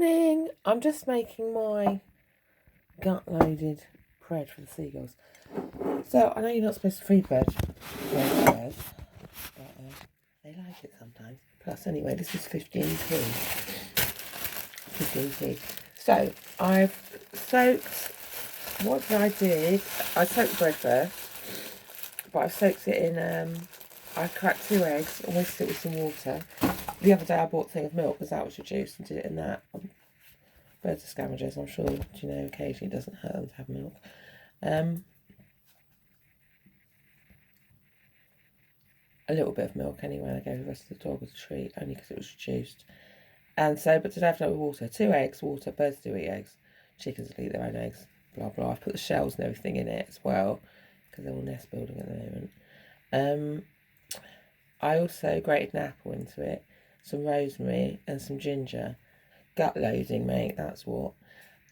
Morning! I'm just making my gut-loaded bread for the seagulls. So, I know you're not supposed to feed birds, but they like it sometimes. Plus, anyway, this is 15p. 15p. So, I've soaked, what I did, I soaked the bread first, but I've soaked it in, I cracked 2 eggs and whisked it with some water. The other day I bought a thing of milk because that was reduced and did it in that. Birds are scavengers, I'm sure, occasionally it doesn't hurt them to have milk. A little bit of milk anyway, I gave the rest of the dog as a treat, only because it was reduced. And so, but today I've done it with water. 2 eggs, water, birds do eat eggs. Chickens will eat their own eggs, blah, blah. I've put the shells and everything in it as well, because they're all nest building at the moment. I also grated an apple into it, some rosemary and some ginger. Gut loading, mate, that's what.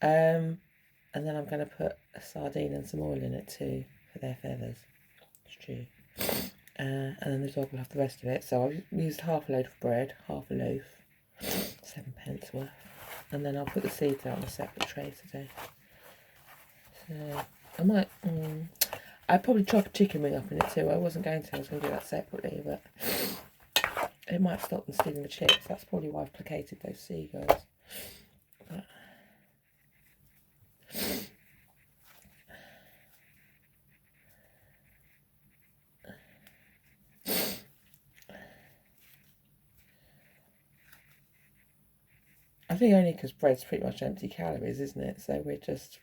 And then I'm going to put a sardine and some oil in it too, for their feathers. It's true. And then the dog will have the rest of it. So I've used half a load of bread, half a loaf, 7p worth. And then I'll put the seeds out on a separate tray today. So I might, I'd probably chop a chicken wing up in it too. I wasn't going to, I was going to do that separately, but it might stop them stealing the chips. That's probably why I've placated those seagulls. But I think only because bread's pretty much empty calories, isn't it? So we're just,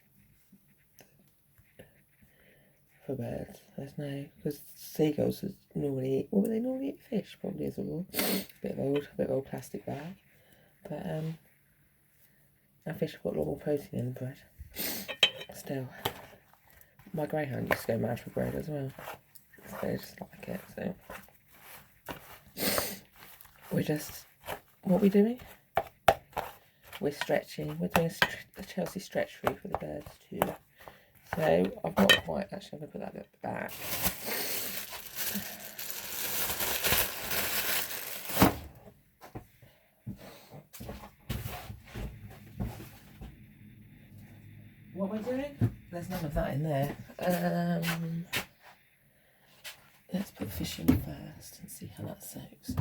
for birds, there's no, because seagulls normally eat, what would they normally eat? Fish, probably, as a rule. Bit of old plastic bag. But, and fish have got a lot more protein in the bread. Still, my greyhound used to go mad for bread as well. They just like it, so. We're just, what are we doing? We're stretching. We're doing a Chelsea stretch free for the birds too. So I've not quite, actually I'm going to put that bit back. What am I doing? There's none of that in there. Let's put fish in first and see how that soaks.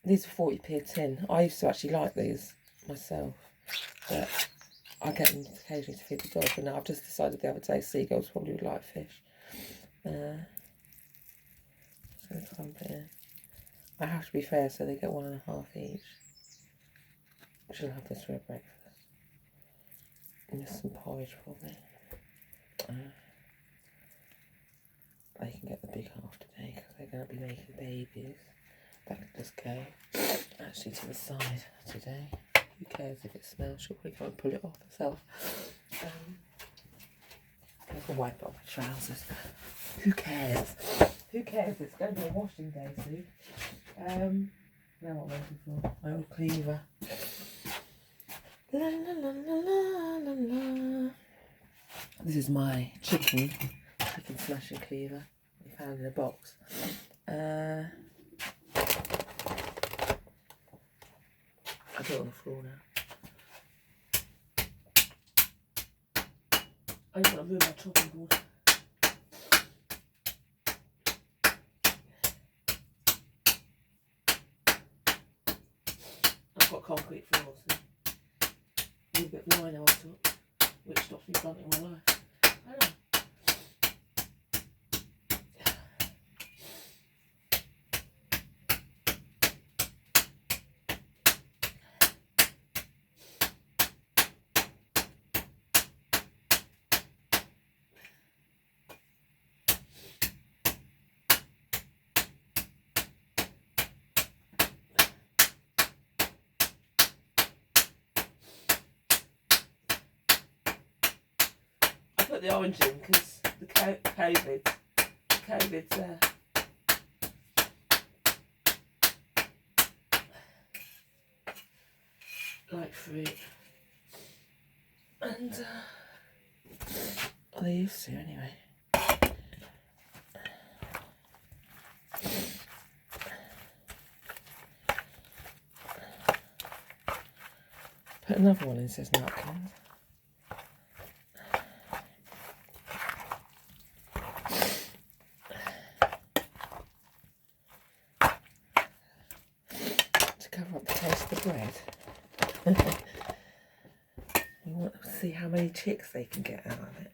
These are 40p a tin. I used to actually like these myself, but I get them occasionally to feed the dog, but now I've just decided the other day seagulls probably would like fish. Just going to clump it in. I have to be fair, so they get 1.5 each. I should have this for breakfast. And just some porridge probably. They can get the big half today because they're going to be making babies. That can just go actually to the side today. Who cares if it smells? She'll probably go and pull it off herself. I can wipe it off my trousers. Who cares? Who cares? It's going to be a washing day soon. Now what am I looking for? My old cleaver. La, la, la, la, la, la. This is my chicken smashing cleaver we found in a box. I put it on the floor now. I don't want to move my chopping board. I've got concrete floors, so a little bit of lino on top, which stops me blunting my life. I know. Put the orange in because the COVID's like fruit, and they used to anyway. put another one in, says napkins. To cover up the taste of the bread. You want to see how many chicks they can get out of it.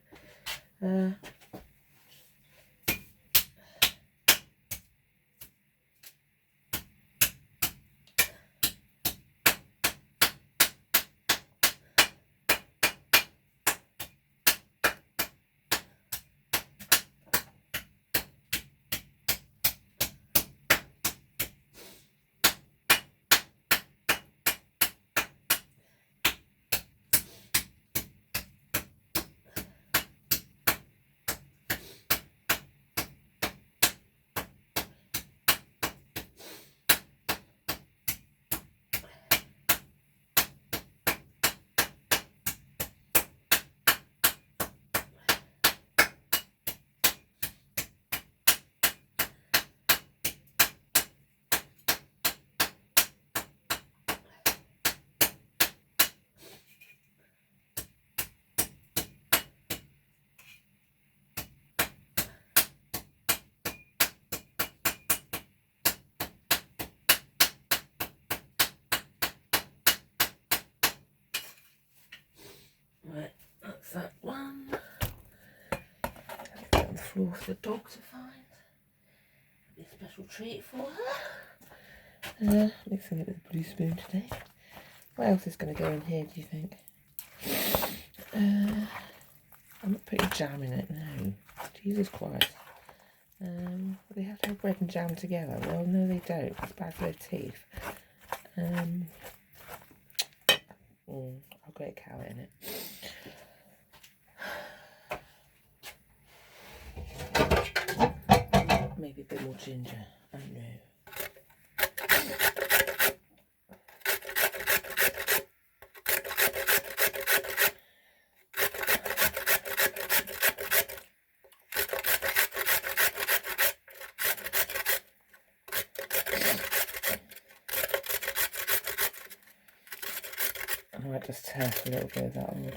Right, that's that one. Get on the floor for the dog to find. Be a special treat for her. Mixing it with a blue spoon today. What else is going to go in here, do you think? I'm not putting jam in it, no. Jesus Christ. They have to have bread and jam together. Well, no, they don't. It's bad for their teeth. I'll grate carrot in it. Maybe a bit more ginger. I don't know. I might just turf a little bit of that on.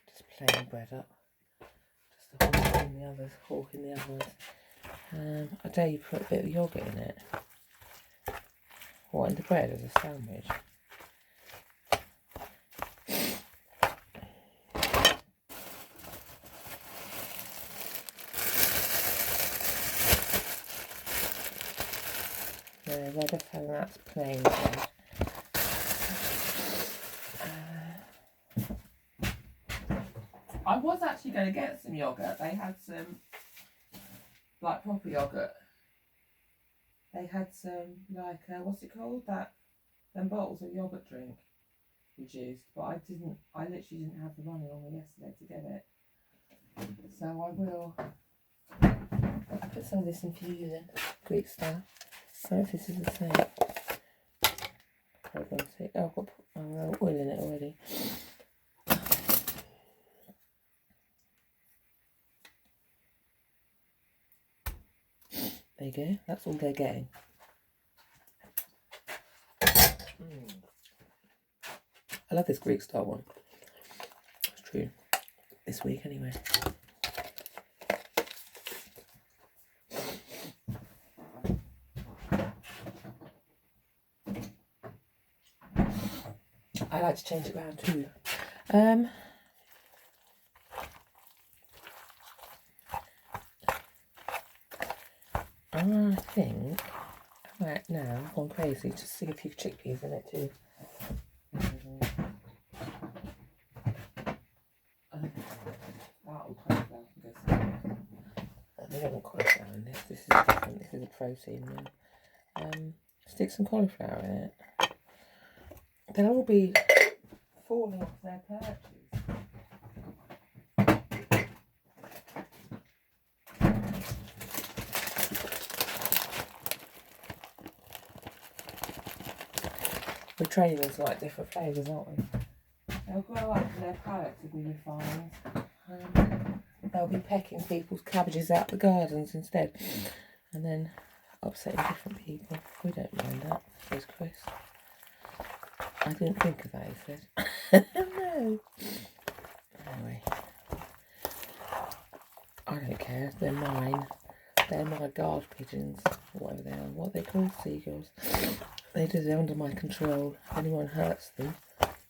Just plain bread up. Just a hawk in the others, hawk in the others. I dare you put a bit of yoghurt in it. What, in the bread as a sandwich? No, they're just having that plain bread. I was actually going to get some yoghurt. They had some, like, proper yoghurt. They had some, like, what's it called? Them bottles of yoghurt drink reduced. But I literally didn't have the money on me yesterday to get it. So I will put some of this in for you then, Greek style. I don't know if this is the same. Hold on a sec. Oh, I've got oil in it already. There you go, that's all they're getting. I love this Greek style one. It's true. This week anyway. I like to change it around too. I think I might now gone crazy to see a few chickpeas in it too. That'll cauliflower can go somewhere. We don't want cauliflower in this. This is different. This is a protein one. Stick some cauliflower in it. They'll all be falling off their perches. We're training them to like different flavours, aren't we? They'll grow up and their palates will be refined. They'll be pecking people's cabbages out the gardens instead. And then upsetting different people. We don't mind that, says Chris. I didn't think of that, he said. No. Anyway. I don't care, they're mine. They're my guard pigeons, or whatever they are. What are they called? Seagulls. They're under my control. If anyone hurts them,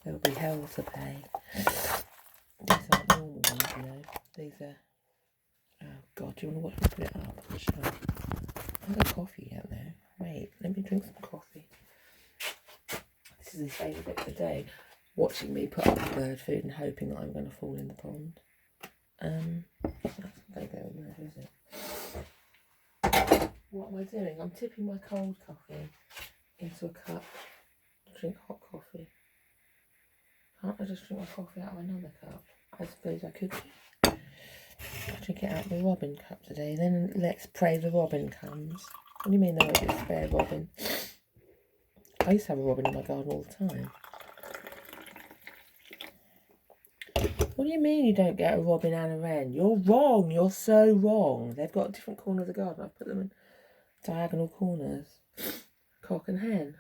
there'll be hell to pay. These aren't normal ones, you know. These are... Oh, God, do you want to watch me put it up? Sure. I've got coffee out there. Wait, let me drink some coffee. This is his favourite bit of the day. Watching me put up the bird food and hoping that I'm going to fall in the pond. That's not going to go there, is it? What am I doing? I'm tipping my cold coffee into a cup to drink hot coffee. Can't I just drink my coffee out of another cup? I suppose I could do. I'll drink it out of the robin cup today. Then let's pray the robin comes. What do you mean there won't be a spare robin? I used to have a robin in my garden all the time. What do you mean you don't get a robin and a wren? You're wrong. You're so wrong. They've got different corners of the garden. I've put them in diagonal corners. Cock and hen.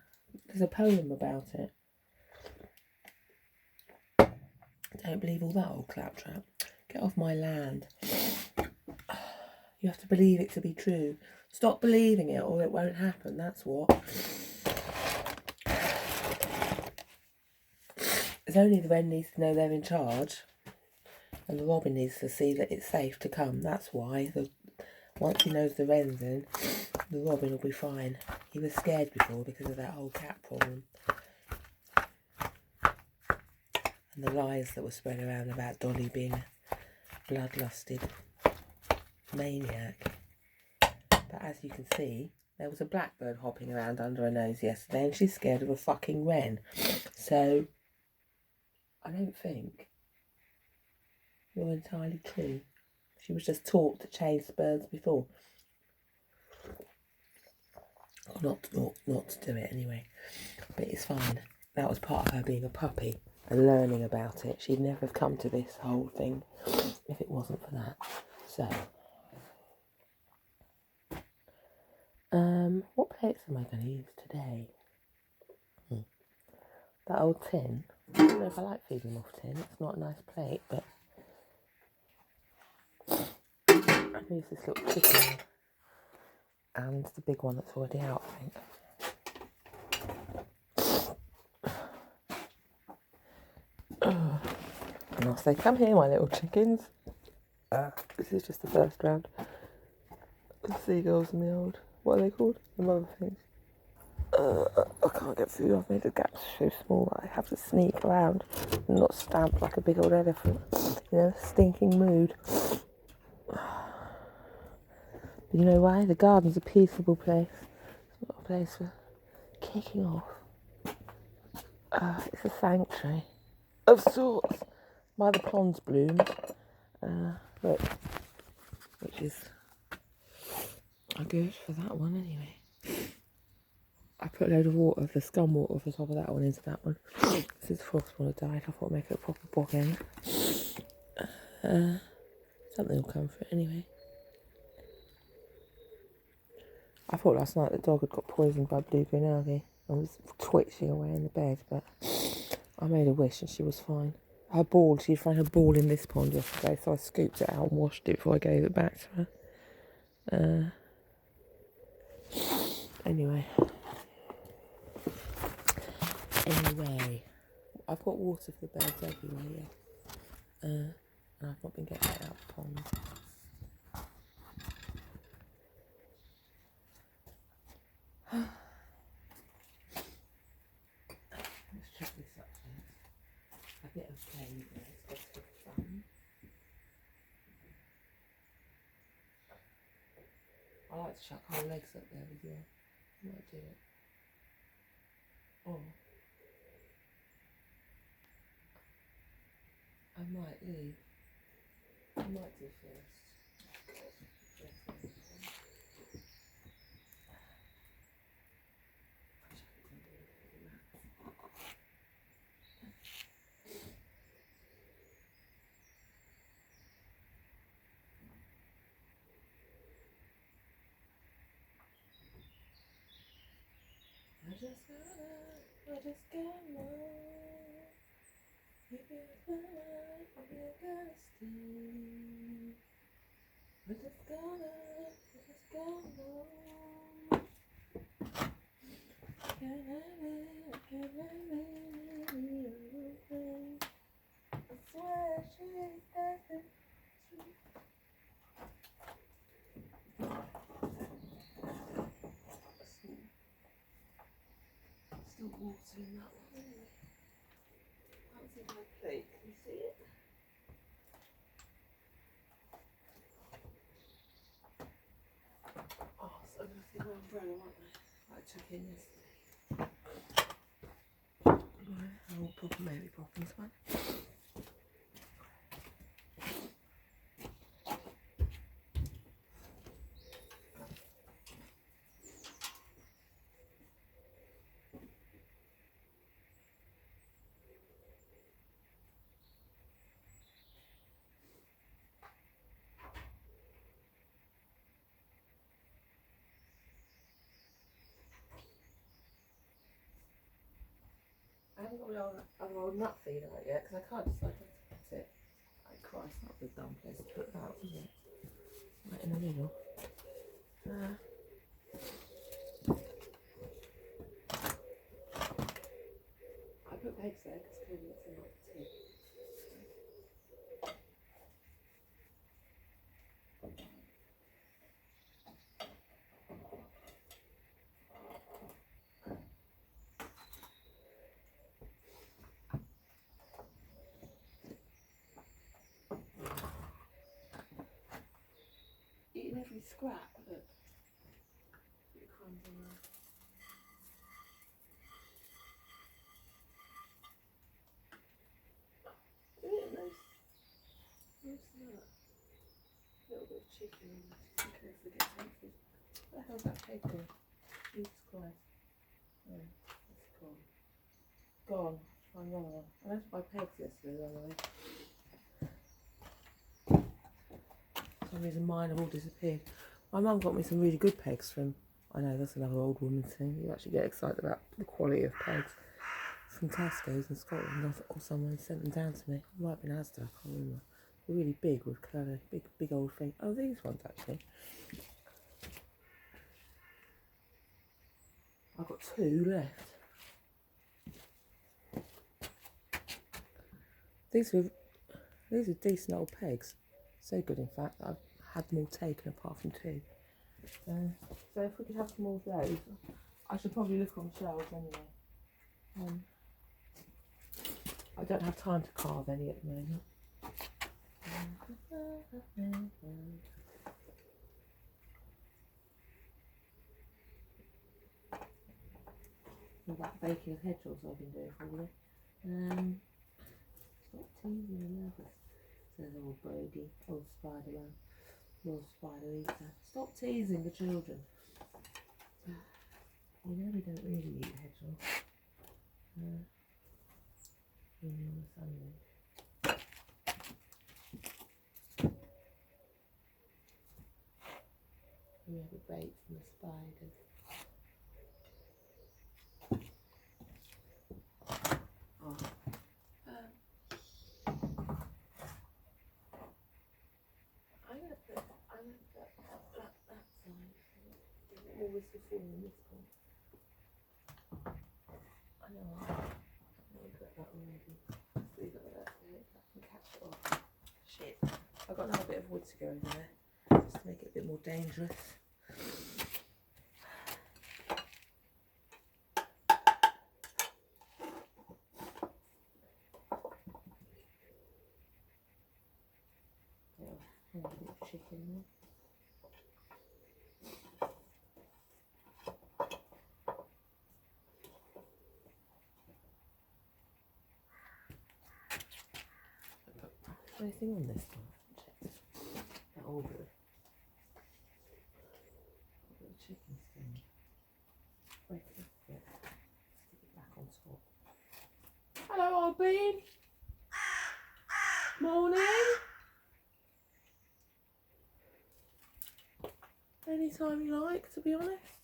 There's a poem about it. Don't believe all that old claptrap. Get off my land. You have to believe it to be true. Stop believing it or it won't happen. That's what. It's only the wren needs to know they're in charge. And the robin needs to see that it's safe to come. That's why. Once he knows the wren's in, the robin will be fine. He was scared before because of that whole cat problem. And the lies that were spread around about Dolly being a bloodlusted maniac. But as you can see, there was a blackbird hopping around under her nose yesterday and she's scared of a fucking wren. So, I don't think you're entirely true. She was just taught to chase birds before. Or not to do it anyway. But it's fine. That was part of her being a puppy and learning about it. She'd never have come to this whole thing if it wasn't for that. So, what plates am I going to use today? That old tin. I don't know if I like feeding them off tin. It's not a nice plate, but I can use this little chicken and the big one that's already out, I think. And I'll say, come here, my little chickens. This is just the first round. The seagulls and the old, what are they called? The mother things. I can't get through. I've made the gaps so small that I have to sneak around and not stamp like a big old elephant in a stinking mood. But you know why? The garden's a peaceable place. It's not a place for kicking off. It's a sanctuary of sorts. My other plants bloomed. Look, which is good for that one anyway. I put a load of water, the scum water off the top of that one into that one. Since the frost one had died, I thought I'd make it a proper bog end. Something will come for it anyway. I thought last night the dog had got poisoned by blue-green algae. I was twitching away in the bed, but I made a wish and she was fine. Her ball, she'd found her ball in this pond yesterday, so I scooped it out and washed it before I gave it back to her. Anyway, I've got water for the birds everywhere, yeah. And I've not been getting it out of the pond. Let's check this up first. A bit of flavour, it's got to be fun. I like to chuck whole legs up there as well. I might do it. Or I might leave. I might do first. I just gotta if you're gonna stay. I just gotta can I I swear she's dancing. Still water in that one, anyway. That's in my plate, can you see it? Oh, so I'm going to see my umbrella, aren't I? I took in yesterday. I'll pop maybe pop in this one. I haven't got my other old nut feeder out yet because I can't decide where to put it. Oh Christ, not the dumb place to put that, is it? Right in the middle. I put eggs there because clearly it's in like tea. Eating every scrap, look. Put crumbs on there. Eating those that. A little bit of chicken in this, just in case it gets empty. What the hell's that pig doing? Jesus Christ. Oh, it's gone. Gone. Find another one. I went to buy pegs yesterday, by the way. For some reason mine have all disappeared. My mum got me some really good pegs from, I know that's another old woman thing, you actually get excited about the quality of pegs. From Tesco's in Scotland, or someone sent them down to me. It might have been Asda, I can't remember. They're really big with curly, big old thing. Oh, these ones actually. I've got 2 left. These are decent old pegs. So good, in fact, that I've had them all taken apart from 2. So if we could have some more of those, I should probably look on shelves anyway. I don't have time to carve any at the moment. All that baking of hedgehogs I've been doing for you. Stop teasing me, nervous. Says old bogey, old Spider-Man, old spider eater. Stop teasing the children. You know we don't really eat hedgehogs. Only on a Sunday. We have a bait from the spiders. Oh. I'm gonna put that side. Always before in this one. I know I'll put that already. Let's leave it like that so I can catch it off. Shit. I've got another bit of wood to go in there, just to make it a bit more dangerous. Yeah, a bit of chicken there. Anything on this one? Check. That all good. Got the chicken skin. Break it up a bit. Stick it back on top. Hello, old bean. Morning. Anytime you like, to be honest.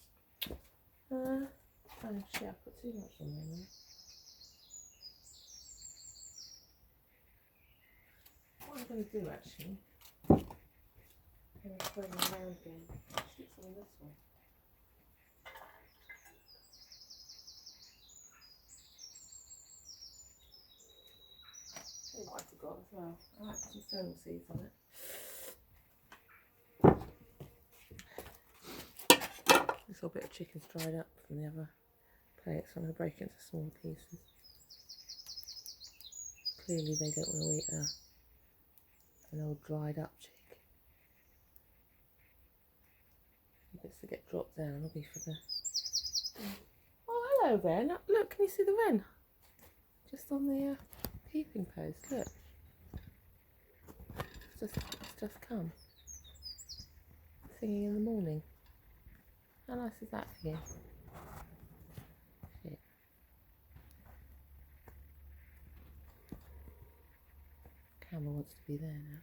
Oh shit, I put too much on there now. What I'm going to do actually, I'm going to throw them around again. Stick some on this one. Tell you what I forgot as well. I like some fennel seeds on it. This little bit of chicken's dried up from the other plate, so I'm going to break it into smaller pieces. Clearly they don't want to eat an old dried up chick. He gets to get dropped down, will be for the... Oh, hello Wren. Look, can you see the wren? Just on the keeping post, look. It's just come. Singing in the morning. How nice is that for you? Shit. Camel wants to be there now.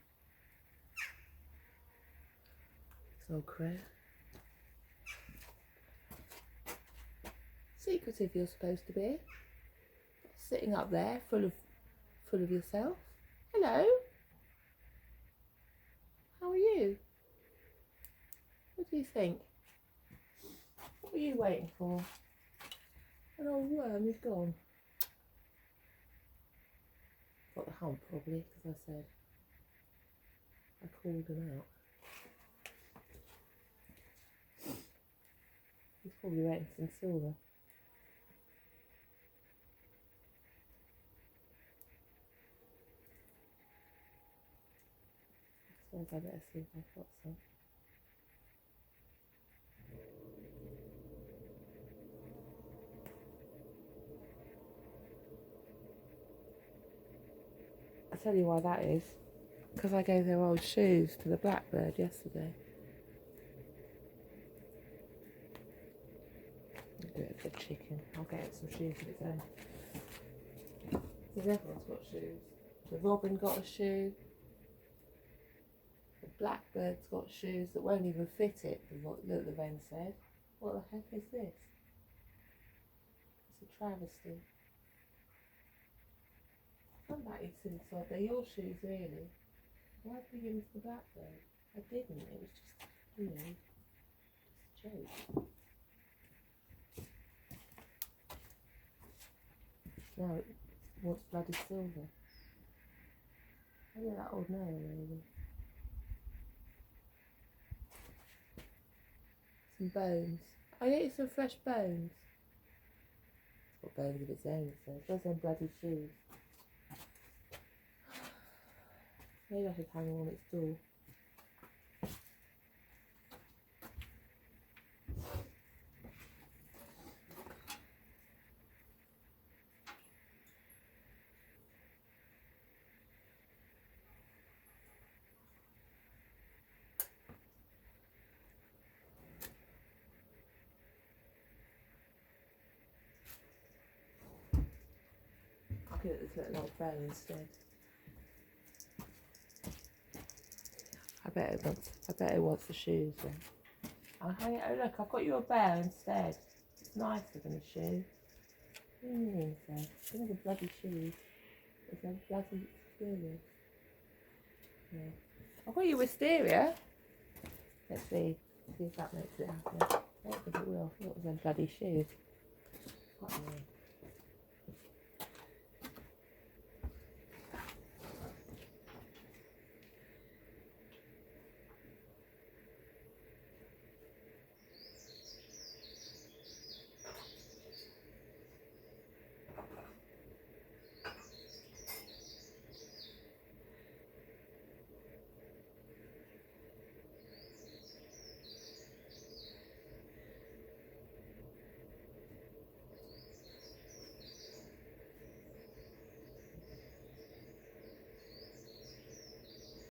This old crow. Secretive you're supposed to be. Sitting up there, full of yourself. Hello. How are you? What do you think? What are you waiting for? An old worm is gone. Got the hump probably, because I said I called him out. He's probably waiting for some silver. I suppose I better see if I've got some. I'll tell you why that is. Because I gave their old shoes to the blackbird yesterday. I'll do it for the chicken. I'll get it some shoes of its own. Because everyone's got shoes. The robin got a shoe. The blackbird's got shoes that won't even fit it, look, the wren said. What the heck is this? It's a travesty. Come back, you silly sod. They're your shoes, really. Why did you give them to the blackbird? I didn't. It was just, you know, just a joke. Now it wants bloody silver. I get that old nail, really. Some bones. I ate some fresh bones. It's got bones of its own, it says. Where's them bloody shoes? Maybe I should hang them on its door. I'll give it this little old bell instead. I bet it wants the shoes then. I'll hang it. Oh look, I've got you a bell instead. It's nicer than a shoe. What do you mean, sir? Give me the bloody shoes. It's a bloody wisteria. Yeah. I've got you wisteria. Let's see if that makes it happen. I don't think it will. I thought it was them bloody shoes. Quite annoying.